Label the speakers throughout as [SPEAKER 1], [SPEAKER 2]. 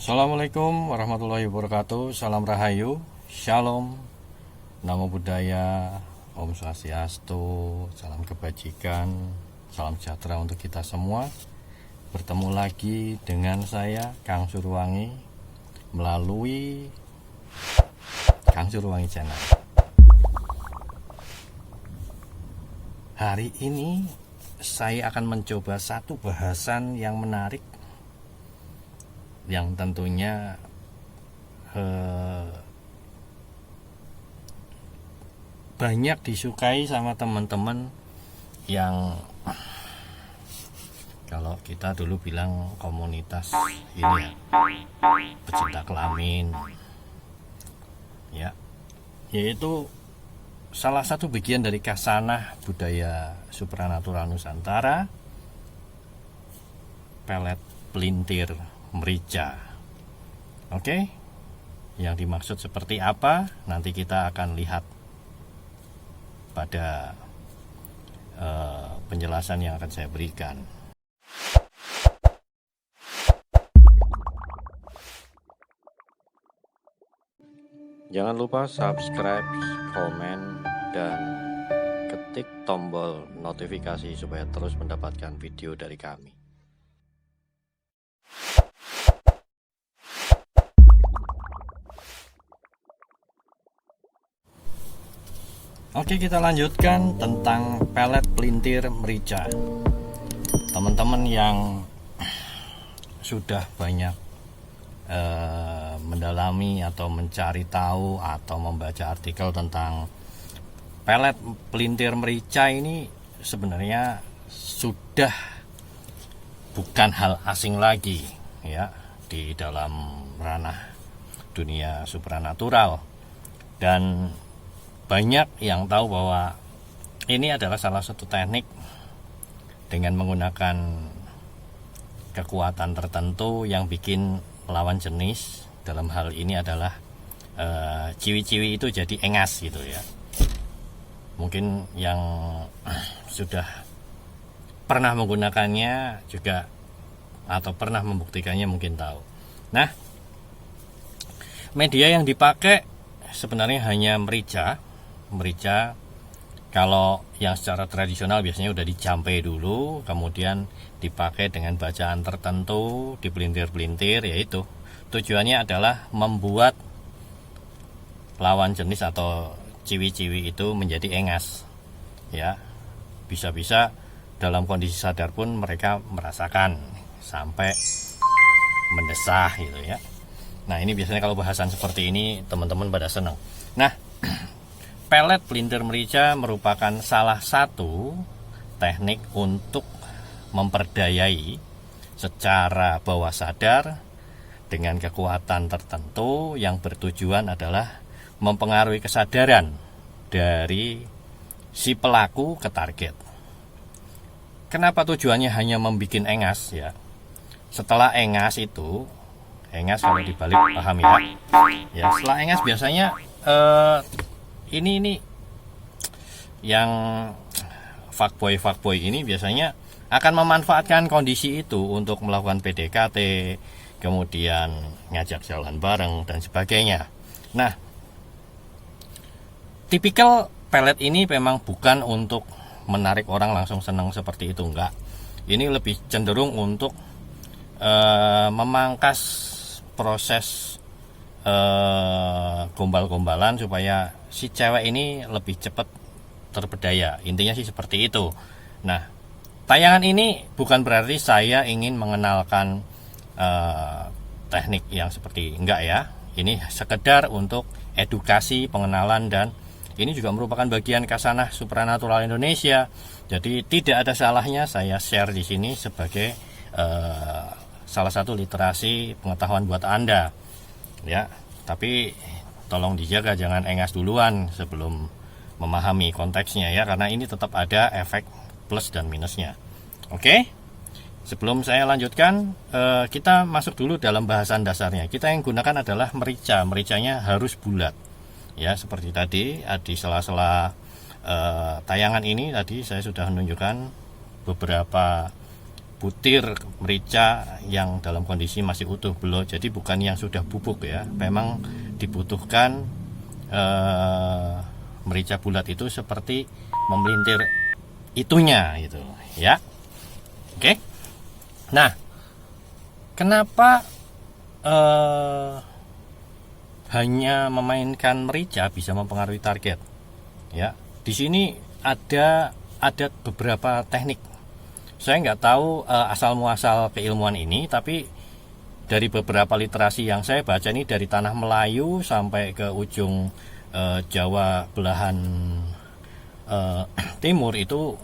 [SPEAKER 1] Assalamualaikum warahmatullahi wabarakatuh. Salam Rahayu, Shalom, Namo Buddhaya, Om Swastiastu, salam kebajikan, salam sejahtera untuk kita semua. Bertemu lagi dengan saya, Kang Surwangi, melalui Kang Surwangi Channel. Hari ini saya akan mencoba satu bahasan yang menarik, yang tentunya banyak disukai sama teman-teman yang kalau kita dulu bilang komunitas ini ya, pecinta kelamin ya, yaitu salah satu bagian dari khasanah budaya supranatural Nusantara, pelet pelintir merica. Oke, yang dimaksud seperti apa nanti kita akan lihat pada penjelasan yang akan saya berikan. Jangan lupa subscribe, komen, dan ketik tombol notifikasi supaya terus mendapatkan video dari kami. Oke, kita lanjutkan tentang pelet pelintir merica. Teman-teman yang sudah banyak mendalami atau mencari tahu atau membaca artikel tentang pelet pelintir merica ini sebenarnya sudah bukan hal asing lagi ya di dalam ranah dunia supranatural, dan banyak yang tahu bahwa ini adalah salah satu teknik dengan menggunakan kekuatan tertentu yang bikin lawan jenis, dalam hal ini adalah ciwi-ciwi itu jadi engas gitu ya. Mungkin yang sudah pernah menggunakannya juga atau pernah membuktikannya mungkin tahu. Nah, media yang dipakai sebenarnya hanya merica. Kalau yang secara tradisional biasanya udah dicampe dulu, kemudian dipakai dengan bacaan tertentu, dipelintir-pelintir, yaitu tujuannya adalah membuat lawan jenis atau ciwi-ciwi itu menjadi engas ya. Bisa-bisa dalam kondisi sadar pun mereka merasakan sampai mendesah gitu ya. Nah, ini biasanya kalau bahasan seperti ini teman-teman pada senang. Nah, pelet pelintir merica merupakan salah satu teknik untuk memperdayai secara bawah sadar dengan kekuatan tertentu yang bertujuan adalah mempengaruhi kesadaran dari si pelaku ke target. Kenapa tujuannya hanya membuat engas ya? Setelah engas itu, engas kalau dibalik paham ya. Ya, setelah engas biasanya ini yang fuckboy ini biasanya akan memanfaatkan kondisi itu untuk melakukan PDKT, kemudian ngajak jalan bareng dan sebagainya. Nah, tipikal pelet ini memang bukan untuk menarik orang langsung senang seperti itu, enggak. Ini lebih cenderung untuk memangkas proses gombal-gombalan supaya si cewek ini lebih cepat terpedaya. Intinya sih seperti itu. Nah, tayangan ini bukan berarti saya ingin mengenalkan teknik yang seperti enggak ya. Ini sekedar untuk edukasi, pengenalan, dan ini juga merupakan bagian khasanah supranatural Indonesia. Jadi tidak ada salahnya saya share di sini sebagai salah satu literasi pengetahuan buat Anda. Ya, tapi tolong dijaga jangan engas duluan sebelum memahami konteksnya ya, karena ini tetap ada efek plus dan minusnya. Oke, sebelum saya lanjutkan, kita masuk dulu dalam bahasan dasarnya. Kita yang gunakan adalah merica. Mericanya harus bulat ya, seperti tadi di sela-sela tayangan ini tadi saya sudah menunjukkan beberapa butir merica yang dalam kondisi masih utuh, belum, jadi bukan yang sudah bubuk ya. Memang dibutuhkan merica bulat itu seperti memelintir itunya gitu ya. Oke. Nah, kenapa hanya memainkan merica bisa mempengaruhi target? Ya, di sini ada beberapa teknik. Saya nggak tahu asal muasal keilmuan ini, tapi dari beberapa literasi yang saya baca ini, dari tanah Melayu sampai ke ujung Jawa belahan timur itu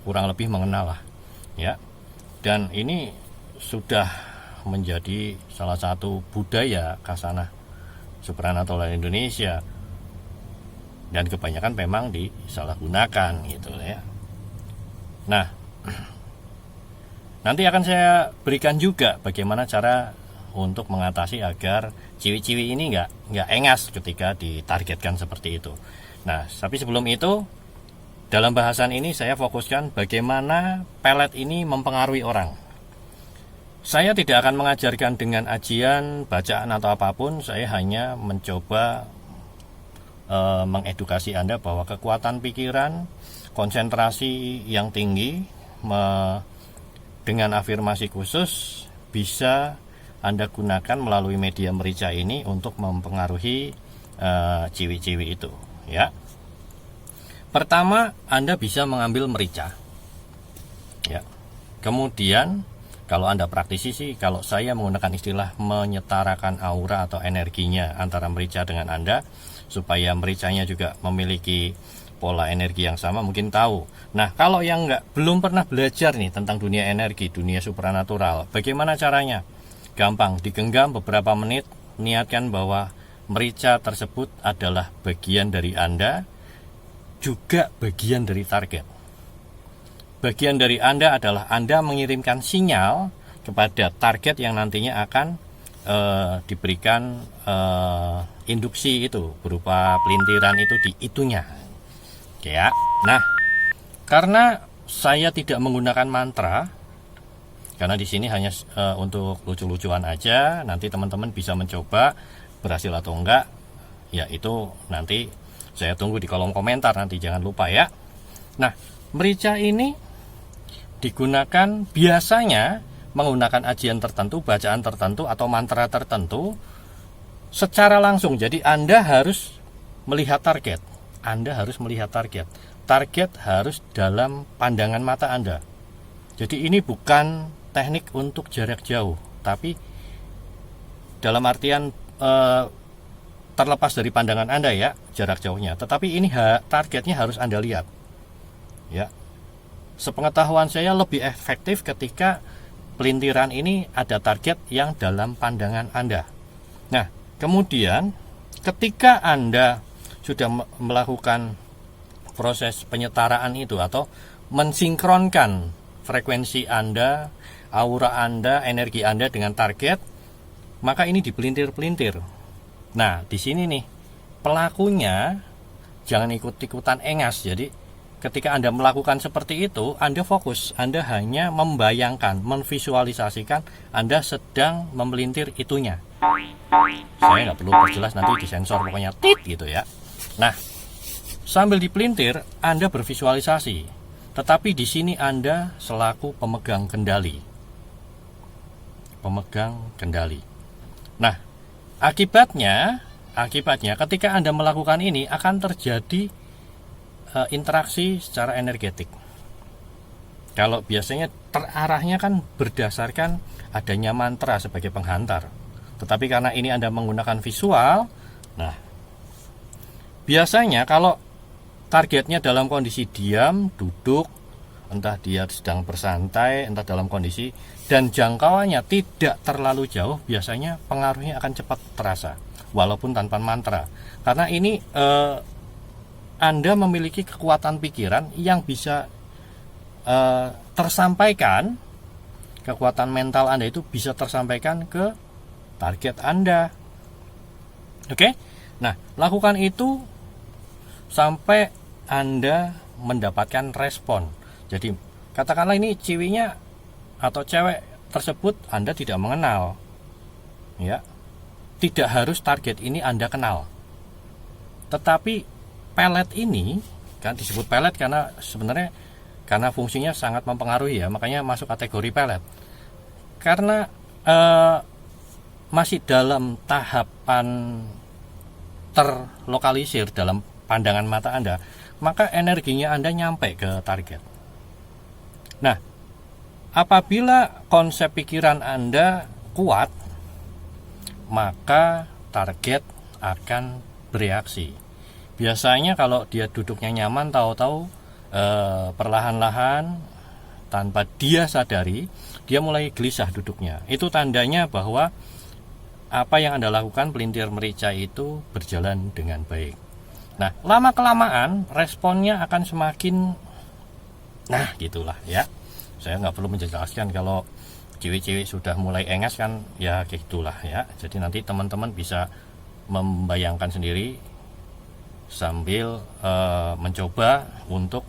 [SPEAKER 1] kurang lebih mengenal lah ya. Dan ini sudah menjadi salah satu budaya Khazanah Supranatural Indonesia, dan kebanyakan memang disalahgunakan gitu ya. Nah, nanti akan saya berikan juga bagaimana cara untuk mengatasi agar ciwi-ciwi ini nggak engas ketika ditargetkan seperti itu. Nah, tapi sebelum itu, dalam bahasan ini saya fokuskan bagaimana pelet ini mempengaruhi orang. Saya tidak akan mengajarkan dengan ajian, bacaan atau apapun. Saya hanya mencoba mengedukasi Anda bahwa kekuatan pikiran, konsentrasi yang tinggi, dengan afirmasi khusus bisa Anda gunakan melalui media merica ini untuk mempengaruhi ciwi-ciwi itu ya. Pertama, Anda bisa mengambil merica ya. Kemudian kalau Anda praktisi sih, kalau saya menggunakan istilah menyetarakan aura atau energinya antara merica dengan Anda, supaya mericanya juga memiliki pola energi yang sama, mungkin tahu. Nah, kalau yang belum pernah belajar nih tentang dunia energi, dunia supranatural, bagaimana caranya? Gampang, digenggam beberapa menit, niatkan bahwa merica tersebut adalah bagian dari Anda, juga bagian dari target. Bagian dari Anda adalah Anda mengirimkan sinyal kepada target yang nantinya akan diberikan induksi itu berupa pelintiran itu di itunya. Ya. Nah, karena saya tidak menggunakan mantra, karena di sini hanya untuk lucu-lucuan aja, nanti teman-teman bisa mencoba, berhasil atau enggak, ya itu nanti saya tunggu di kolom komentar nanti, jangan lupa ya. Nah, merica ini digunakan biasanya menggunakan ajian tertentu, bacaan tertentu, atau mantra tertentu secara langsung. Jadi Anda harus melihat target. Anda harus melihat target. Target harus dalam pandangan mata Anda. Jadi ini bukan teknik untuk jarak jauh, tapi dalam artian terlepas dari pandangan Anda ya, jarak jauhnya. Tetapi ini targetnya harus Anda lihat. Ya. Sepengetahuan saya lebih efektif ketika pelintiran ini ada target yang dalam pandangan Anda. Nah, kemudian ketika Anda sudah melakukan proses penyetaraan itu atau mensinkronkan frekuensi Anda, aura Anda, energi Anda dengan target, maka ini dipelintir-pelintir. Nah, di sini nih pelakunya jangan ikut-ikutan engas. Jadi ketika Anda melakukan seperti itu, Anda fokus, Anda hanya membayangkan, memvisualisasikan Anda sedang memelintir itunya. Saya nggak perlu perjelas, nanti disensor pokoknya tit gitu ya. Nah, sambil dipelintir Anda bervisualisasi, tetapi di sini Anda selaku pemegang kendali. Pemegang kendali. Nah, akibatnya ketika Anda melakukan ini akan terjadi interaksi secara energetik. Kalau biasanya terarahnya kan berdasarkan adanya mantra sebagai penghantar. Tetapi karena ini Anda menggunakan visual, nah biasanya kalau targetnya dalam kondisi diam, duduk, entah dia sedang bersantai, entah dalam kondisi, dan jangkauannya tidak terlalu jauh, biasanya pengaruhnya akan cepat terasa, walaupun tanpa mantra. Karena ini Anda memiliki kekuatan pikiran yang bisa tersampaikan, kekuatan mental Anda itu bisa tersampaikan ke target Anda. Oke? Nah, lakukan itu sampai Anda mendapatkan respon. Jadi, katakanlah ini ciwinya atau cewek tersebut Anda tidak mengenal, ya. Tidak harus target ini Anda kenal. Tetapi pelet ini kan disebut pelet karena sebenarnya karena fungsinya sangat mempengaruhi, ya, makanya masuk kategori pelet. Karena masih dalam tahapan terlokalisir dalam pandangan mata Anda, maka energinya Anda nyampe ke target. Nah, apabila konsep pikiran Anda kuat, maka target akan bereaksi. Biasanya kalau dia duduknya nyaman, tahu-tahu perlahan-lahan tanpa dia sadari, dia mulai gelisah duduknya. Itu tandanya bahwa apa yang Anda lakukan pelintir merica itu berjalan dengan baik. Nah, lama-kelamaan responnya akan semakin, nah gitulah ya. Saya nggak perlu menjelaskan kalau cewek-cewek sudah mulai engas kan, ya gitulah ya. Jadi nanti teman-teman bisa membayangkan sendiri sambil mencoba untuk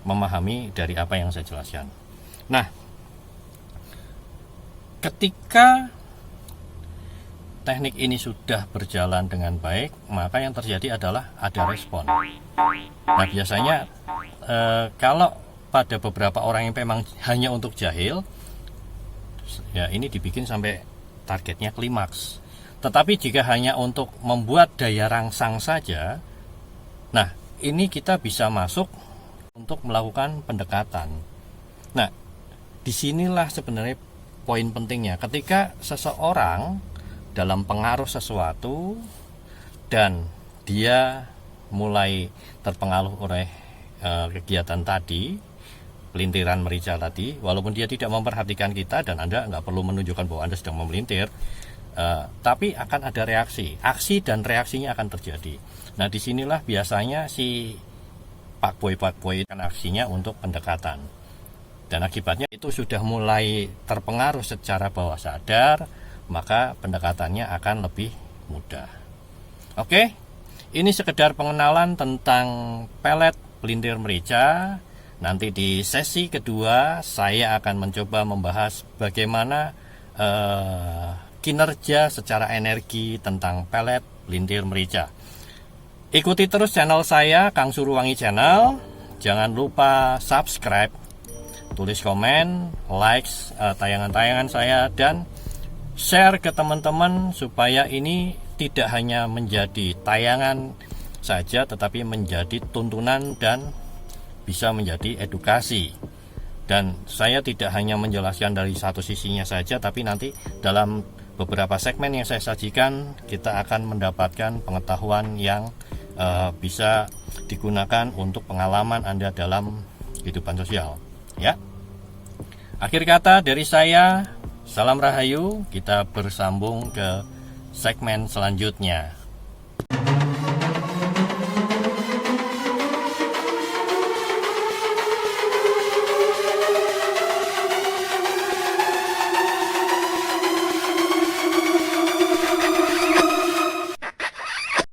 [SPEAKER 1] memahami dari apa yang saya jelaskan. Nah, ketika teknik ini sudah berjalan dengan baik, maka yang terjadi adalah ada respon. Nah, biasanya kalau pada beberapa orang yang memang hanya untuk jahil, ya ini dibikin sampai targetnya klimaks. Tetapi jika hanya untuk membuat daya rangsang saja, nah ini kita bisa masuk untuk melakukan pendekatan. Nah, disinilah sebenarnya poin pentingnya. Ketika seseorang dalam pengaruh sesuatu dan dia mulai terpengaruh oleh kegiatan tadi, pelintiran merica tadi, walaupun dia tidak memperhatikan kita dan Anda nggak perlu menunjukkan bahwa Anda sedang memelintir, tapi akan ada reaksi, aksi dan reaksinya akan terjadi. Nah, disinilah biasanya si Pak Boy kan aksinya untuk pendekatan, dan akibatnya itu sudah mulai terpengaruh secara bawah sadar, maka pendekatannya akan lebih mudah. Oke, ini sekedar pengenalan tentang pelet pelintir merica. Nanti di sesi kedua saya akan mencoba membahas bagaimana kinerja secara energi tentang pelet pelintir merica. Ikuti terus channel saya, Kang Suruwangi Channel. Jangan lupa subscribe, tulis komen, likes tayangan-tayangan saya, dan share ke teman-teman supaya ini tidak hanya menjadi tayangan saja, tetapi menjadi tuntunan dan bisa menjadi edukasi. Dan saya tidak hanya menjelaskan dari satu sisinya saja, tapi nanti dalam beberapa segmen yang saya sajikan kita akan mendapatkan pengetahuan yang bisa digunakan untuk pengalaman Anda dalam kehidupan sosial, ya. Akhir kata dari saya, salam rahayu. Kita bersambung ke segmen selanjutnya.